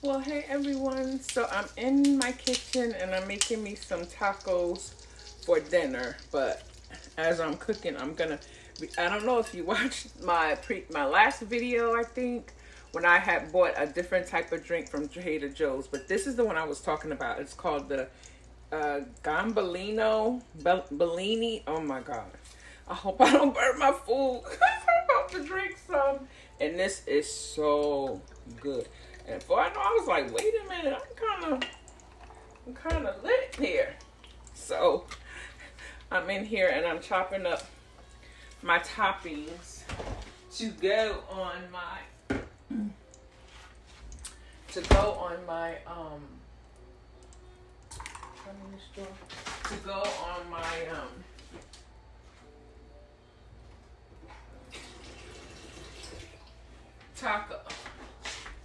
Well, hey everyone. So I'm in my kitchen and I'm making me some tacos for dinner. But as I'm cooking, I don't know if you watched my last video, I think, when I had bought a different type of drink from Trader Joe's, but this is the one I was talking about. It's called the Bellini. Oh my god. I hope I don't burn my food. I'm about to drink some. And this is so good. And before I know, I was like, wait a minute, I'm kinda lit here. So I'm in here and I'm chopping up my toppings to go on my to go on my taco.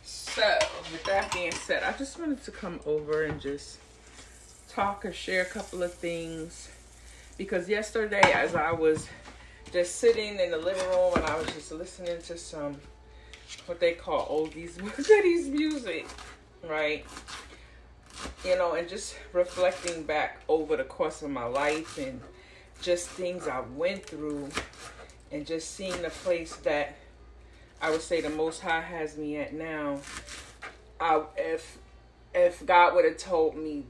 So, with that being said, I just wanted to come over and just talk or share a couple of things. Because yesterday, as I was just sitting in the living room and I was just listening to some, what they call oldies, goodies music, right? You know, and just reflecting back over the course of my life and just things I went through and just seeing the place that I would say the Most High has me at now. If God would have told me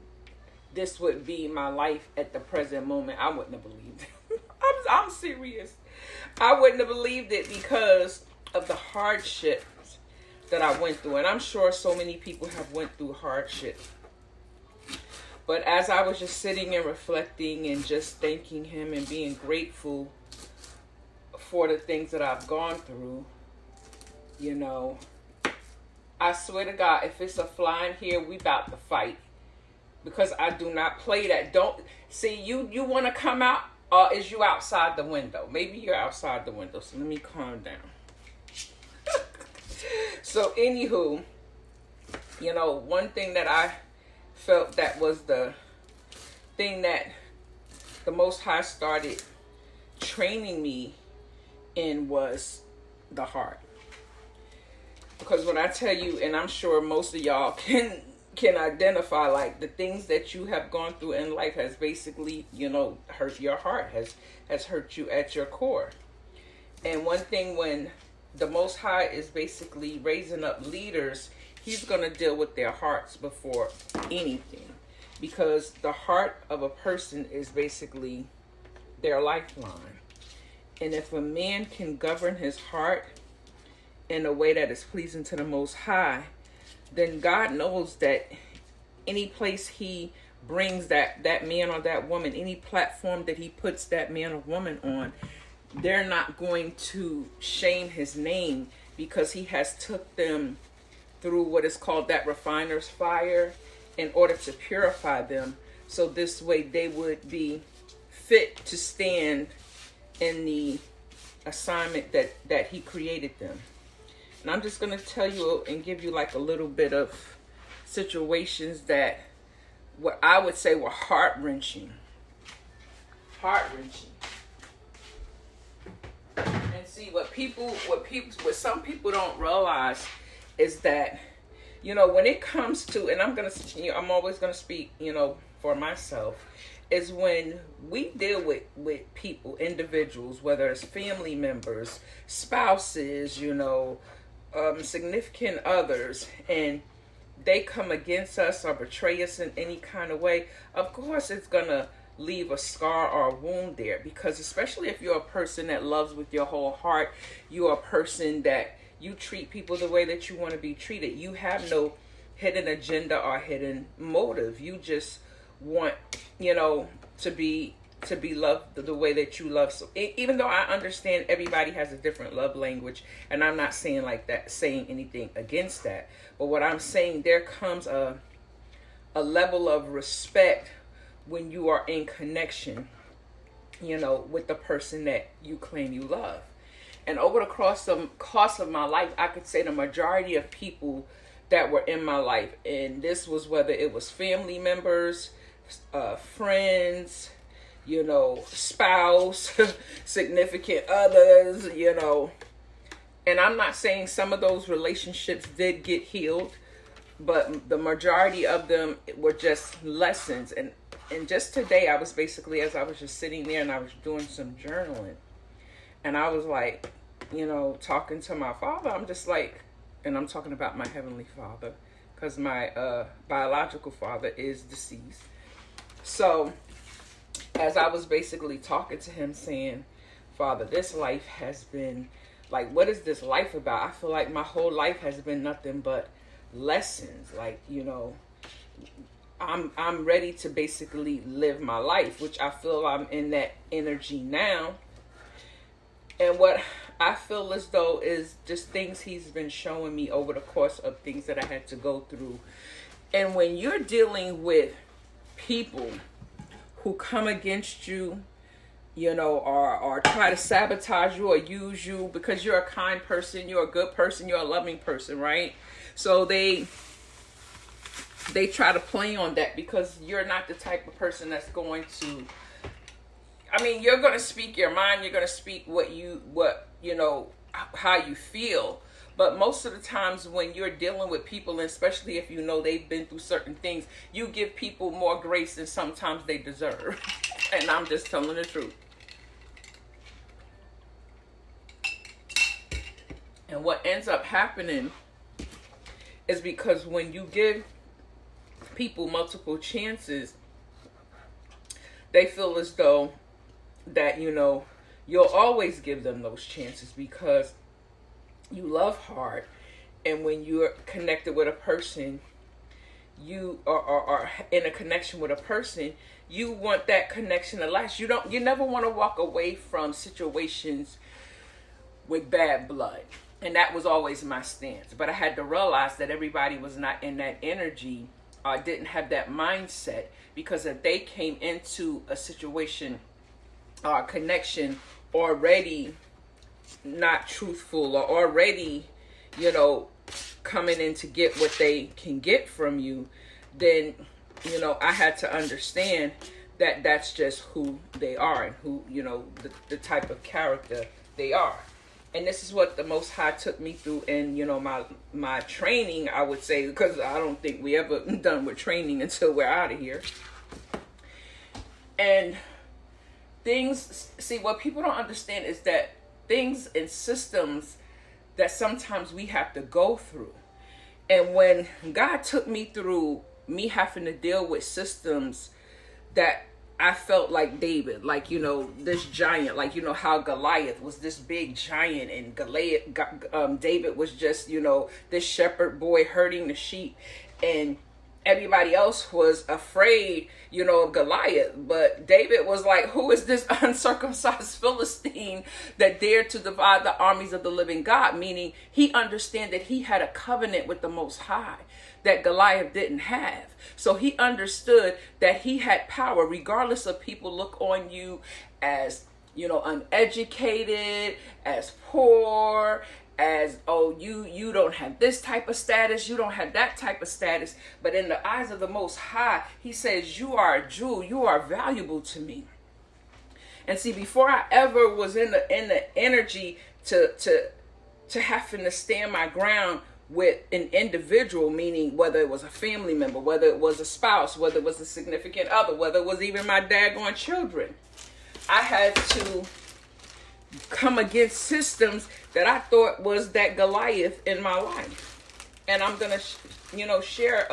this would be my life at the present moment, I wouldn't have believed it. I'm serious. I wouldn't have believed it because of the hardships that I went through. And I'm sure so many people have went through hardship. But as I was just sitting and reflecting and just thanking him and being grateful for the things that I've gone through, you know, I swear to God, if it's a fly in here, we about to fight. Because I do not play that. Don't see you want to come out, or is you outside the window? Maybe you're outside the window. So let me calm down. So anywho, you know, one thing that I felt that was the thing that the Most High started training me in was the heart. Because when I tell you, and I'm sure most of y'all can identify, like, the things that you have gone through in life has basically, you know, hurt your heart, has hurt you at your core. And one thing, when the Most High is basically raising up leaders, he's going to deal with their hearts before anything. Because the heart of a person is basically their lifeline. And if a man can govern his heart in a way that is pleasing to the Most High, then God knows that any place he brings that man or that woman, any platform that he puts that man or woman on, they're not going to shame his name, because he has took them through what is called that refiner's fire in order to purify them. So this way they would be fit to stand in the assignment that he created them. And I'm just going to tell you and give you like a little bit of situations that what I would say were heart-wrenching. Heart-wrenching. And see, what some people don't realize is that, you know, when it comes to, and I'm always going to speak, you know, for myself, is when we deal with people, individuals, whether it's family members, spouses, you know, significant others, and they come against us or betray us in any kind of way, of course it's gonna leave a scar or a wound there. Because especially if you're a person that loves with your whole heart, you're a person that you treat people the way that you want to be treated. You have no hidden agenda or hidden motive. You just want, you know, to be loved the way that you love. So even though I understand everybody has a different love language, and I'm not saying anything against that, but what I'm saying, there comes a level of respect when you are in connection, you know, with the person that you claim you love. And over the course of my life, I could say the majority of people that were in my life, and this was whether it was family members, friends, you know, spouse, significant others, you know. And I'm not saying some of those relationships did get healed, but the majority of them were just lessons. And just today, I was basically, as I was just sitting there and I was doing some journaling, and I was like, talking to my father. I'm just like, and I'm talking about my heavenly father, because my biological father is deceased. So as I was basically talking to him, saying, Father, this life has been like, what is this life about? I feel like my whole life has been nothing but lessons. Like, I'm ready to basically live my life, which I feel I'm in that energy now. And what I feel as though is just things he's been showing me over the course of things that I had to go through. And when you're dealing with people who come against you, or try to sabotage you or use you because you're a kind person, you're a good person, you're a loving person, right? So they try to play on that because you're not the type of person that's going to, you're going to speak your mind, you're going to speak how you feel. But most of the times when you're dealing with people, and especially if they've been through certain things, you give people more grace than sometimes they deserve. And I'm just telling the truth. And what ends up happening is because when you give people multiple chances, they feel as though that, you'll always give them those chances because you love hard. And when you're connected with a person, you are in a connection with a person, you want that connection to last. You never want to walk away from situations with bad blood. And that was always my stance. But I had to realize that everybody was not in that energy, didn't have that mindset, because if they came into a situation, connection already not truthful, or already, coming in to get what they can get from you, then, I had to understand that that's just who they are and who, the type of character they are. And this is what the Most High took me through in, my training, I would say, because I don't think we ever done with training until we're out of here. And what people don't understand is that things and systems that sometimes we have to go through. And when God took me through me having to deal with systems that I felt like David, like, this giant, like, how Goliath was this big giant, and David was just, this shepherd boy herding the sheep, and everybody else was afraid, of Goliath. But David was like, who is this uncircumcised Philistine that dared to divide the armies of the living God? Meaning he understood that he had a covenant with the Most High that Goliath didn't have. So he understood that he had power, regardless of people look on you as, uneducated, as poor, as, you don't have this type of status, you don't have that type of status. But in the eyes of the Most High, he says, you are a jewel, you are valuable to me. And see, before I ever was in the energy to having to stand my ground with an individual, meaning whether it was a family member, whether it was a spouse, whether it was a significant other, whether it was even my daggone children, I had to come against systems that I thought was that Goliath in my life. And I'm gonna share.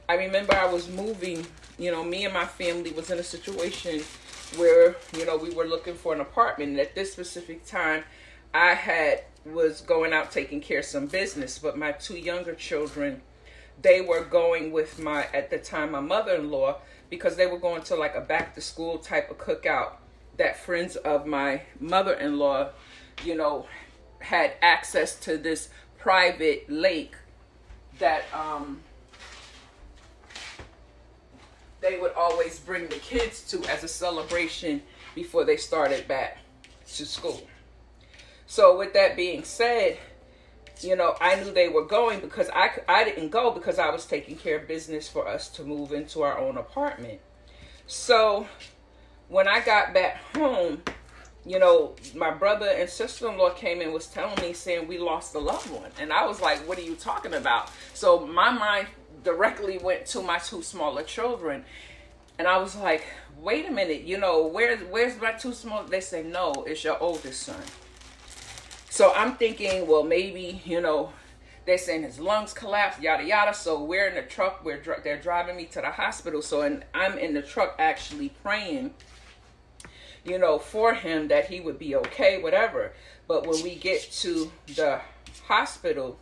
I remember I was moving, me and my family was in a situation where, we were looking for an apartment. And at this specific time, I was going out taking care of some business, but my two younger children, they were going with at the time, my mother-in-law, because they were going to like a back to school type of cookout that friends of my mother-in-law, had access to this private lake that they would always bring the kids to as a celebration before they started back to school. So with that being said, I knew they were going because I didn't go because I was taking care of business for us to move into our own apartment. So when I got back home, my brother and sister-in-law came and was telling me, saying we lost a loved one. And I was like, what are you talking about? So my mind directly went to my two smaller children. And I was like, wait a minute, where's my two small? They say, no, it's your oldest son. So I'm thinking, well, maybe, they're saying his lungs collapsed, yada, yada. So we're in the truck. They're driving me to the hospital. So I'm in the truck actually praying, for him, that he would be okay, whatever. But when we get to the hospital,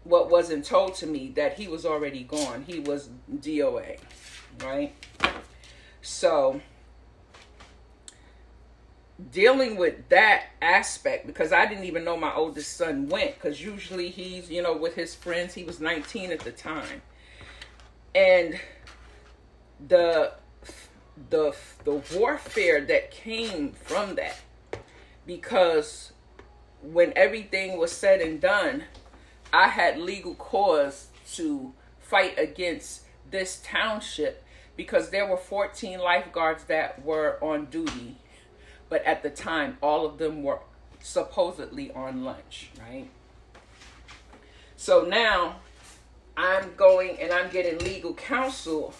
what wasn't told to me, that he was already gone. He was DOA, right? So dealing with that aspect, because I didn't even know my oldest son went, because usually he's, with his friends. He was 19 at the time. And the warfare that came from that, because when everything was said and done, I had legal cause to fight against this township, because there were 14 lifeguards that were on duty. But at the time, all of them were supposedly on lunch, right? So now I'm going and I'm getting legal counsel,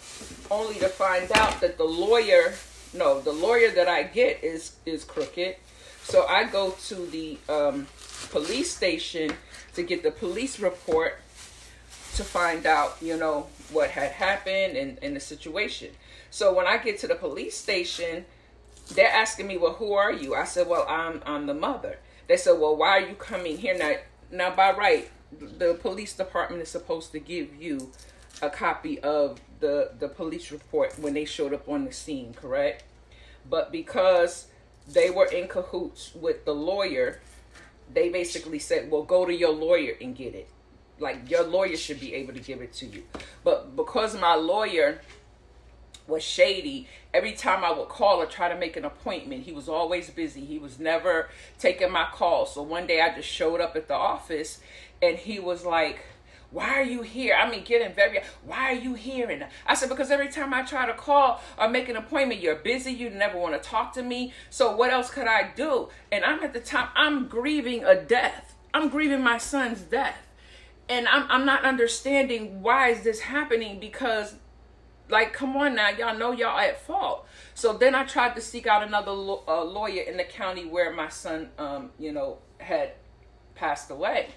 only to find out that the lawyer that I get is crooked. So I go to the police station to get the police report to find out, what had happened and the situation. So when I get to the police station, they're asking me, well, who are you? I said, well, I'm the mother. They said, well, why are you coming here? Now by right, the police department is supposed to give you a copy of the police report when they showed up on the scene, correct? But because they were in cahoots with the lawyer, they basically said, well, go to your lawyer and get it. Like, your lawyer should be able to give it to you. But because my lawyer was shady, every time I would call or try to make an appointment, he was always busy. He was never taking my calls. So one day I just showed up at the office and he was like, why are you here? I mean, why are you here? And I said, because every time I try to call or make an appointment, you're busy. You never want to talk to me. So what else could I do? And I'm grieving a death. I'm grieving my son's death. And I'm not understanding why is this happening, because, like, come on now, y'all know y'all at fault. So then I tried to seek out another lawyer in the county where my son, had passed away.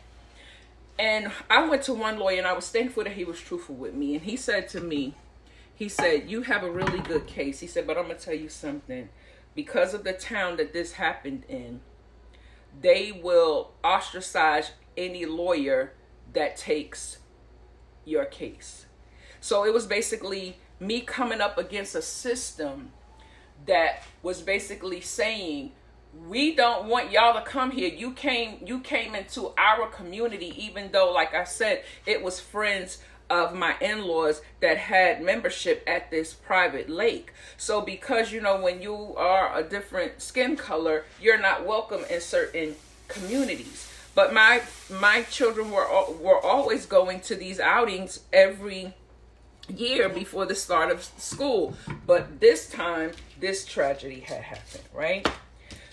And I went to one lawyer, and I was thankful that he was truthful with me. And he said to me, you have a really good case. He said, but I'm going to tell you something. Because of the town that this happened in, they will ostracize any lawyer that takes your case. So it was basically me coming up against a system that was basically saying, we don't want y'all to come here. You came into our community, even though, like I said, it was friends of my in-laws that had membership at this private lake. So because, when you are a different skin color, you're not welcome in certain communities. But my children were always going to these outings every year before the start of school. But this time, this tragedy had happened, right?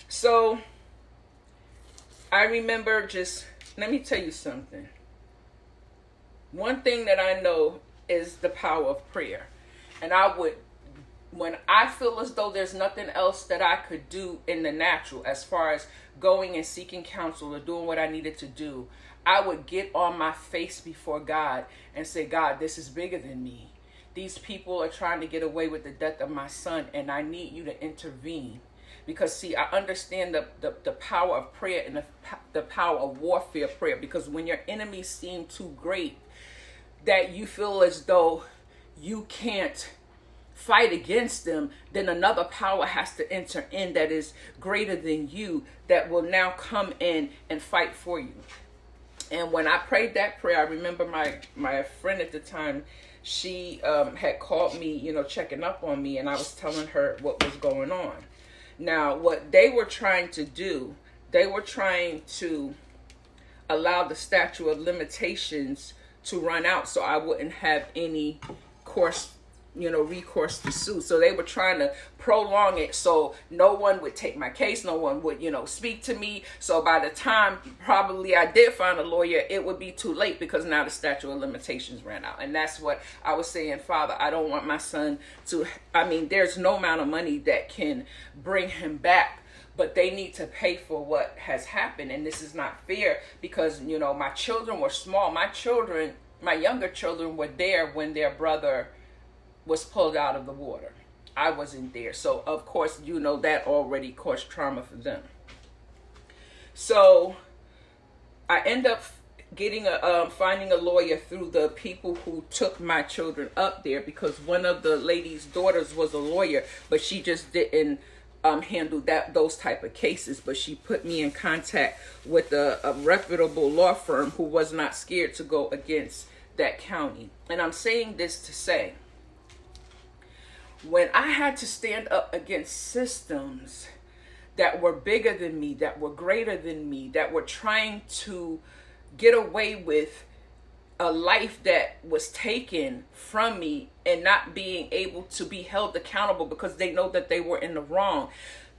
So I remember let me tell you something. One thing that I know is the power of prayer. And when I feel as though there's nothing else that I could do in the natural, as far as going and seeking counsel or doing what I needed to do, I would get on my face before God and say, God, this is bigger than me. These people are trying to get away with the death of my son, and I need you to intervene. Because, see, I understand the power of prayer and the power of warfare prayer. Because when your enemies seem too great, that you feel as though you can't fight against them, then another power has to enter in that is greater than you, that will now come in and fight for you. And when I prayed that prayer, I remember my friend at the time, she had called me, checking up on me, and I was telling her what was going on. Now, what they were trying to do, they were trying to allow the statute of limitations to run out so I wouldn't have any course recourse to sue. So they were trying to prolong it so no one would take my case, no one would, speak to me. So by the time probably I did find a lawyer, it would be too late because now the statute of limitations ran out. And that's what I was saying, Father, I don't want my son to, there's no amount of money that can bring him back, but they need to pay for what has happened. And this is not fair because, my children were small. My younger children were there when their brother was pulled out of the water. I wasn't there. So, of course, that already caused trauma for them. So, I end up finding a lawyer through the people who took my children up there, because one of the lady's daughters was a lawyer, but she just didn't handle those type of cases. But she put me in contact with a reputable law firm who was not scared to go against that county. And I'm saying this to say, when I had to stand up against systems that were bigger than me, that were greater than me, that were trying to get away with a life that was taken from me and not being able to be held accountable because they know that they were in the wrong,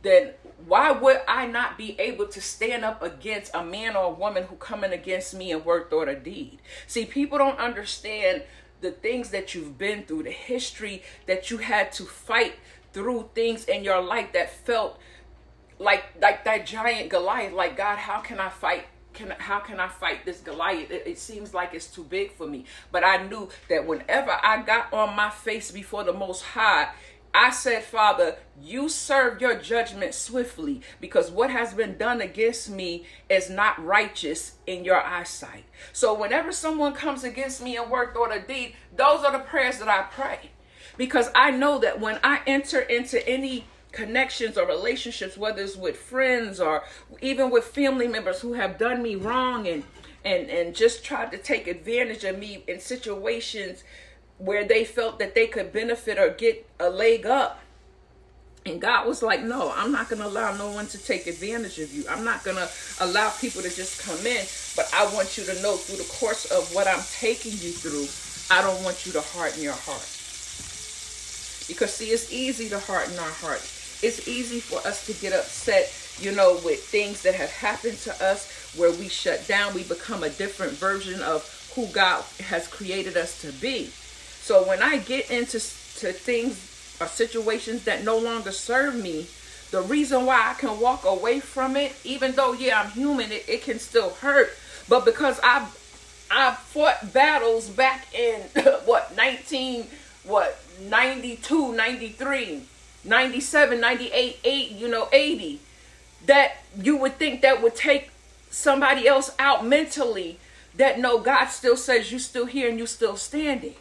then why would I not be able to stand up against a man or a woman who coming against me in word, thought, or deed? See, people don't understand the things that you've been through, the history that you had to fight through, things in your life that felt like that giant Goliath. Like, God, how can I fight? How can I fight this Goliath? It seems like it's too big for me. But I knew that whenever I got on my face before the Most High, I said, Father, you serve your judgment swiftly, because what has been done against me is not righteous in your eyesight. So whenever someone comes against me in word, thought, or deed, those are the prayers that I pray. Because I know that when I enter into any connections or relationships, whether it's with friends or even with family members who have done me wrong and just tried to take advantage of me in situations where they felt that they could benefit or get a leg up. And God was like, no, I'm not going to allow no one to take advantage of you. I'm not going to allow people to just come in. But I want you to know through the course of what I'm taking you through, I don't want you to harden your heart. Because, see, it's easy to harden our heart. It's easy for us to get upset, with things that have happened to us, where we shut down. We become a different version of who God has created us to be. So when I get into things or situations that no longer serve me, the reason why I can walk away from it, even though, yeah, I'm human, it can still hurt. But because I fought battles back in 92, 93, 97, 98, 80, that you would think that would take somebody else out mentally, that no, God still says you still here and you still standing.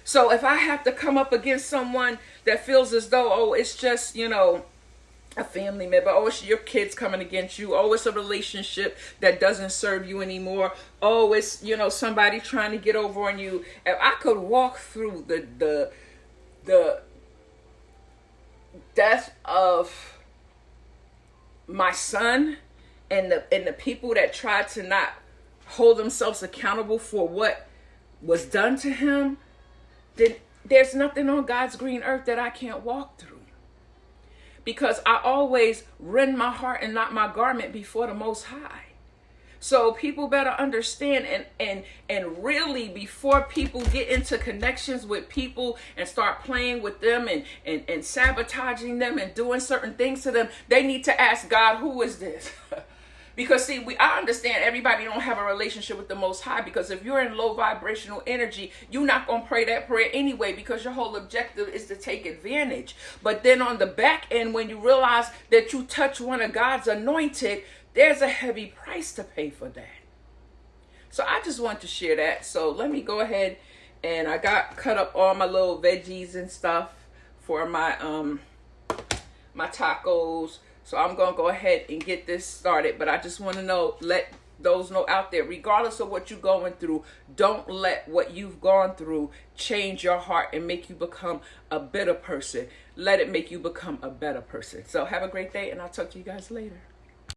So if I have to come up against someone that feels as though, oh, it's just, a family member, oh, it's your kids coming against you, oh, it's a relationship that doesn't serve you anymore, oh, it's, somebody trying to get over on you. If I could walk through the death of my son and the people that tried to not hold themselves accountable for what was done to him, then there's nothing on God's green earth that I can't walk through. Because I always rend my heart and not my garment before the Most High. So people better understand, and really, before people get into connections with people and start playing with them and sabotaging them and doing certain things to them, they need to ask God, who is this? Because, see, I understand everybody don't have a relationship with the Most High, because if you're in low vibrational energy, you're not going to pray that prayer anyway, because your whole objective is to take advantage. But then on the back end, when you realize that you touch one of God's anointed, there's a heavy price to pay for that. So I just want to share that. So let me go ahead, and I cut up all my little veggies and stuff for my my tacos. So I'm going to go ahead and get this started. But I just want to let those know out there, regardless of what you're going through, don't let what you've gone through change your heart and make you become a bitter person. Let it make you become a better person. So have a great day, and I'll talk to you guys later.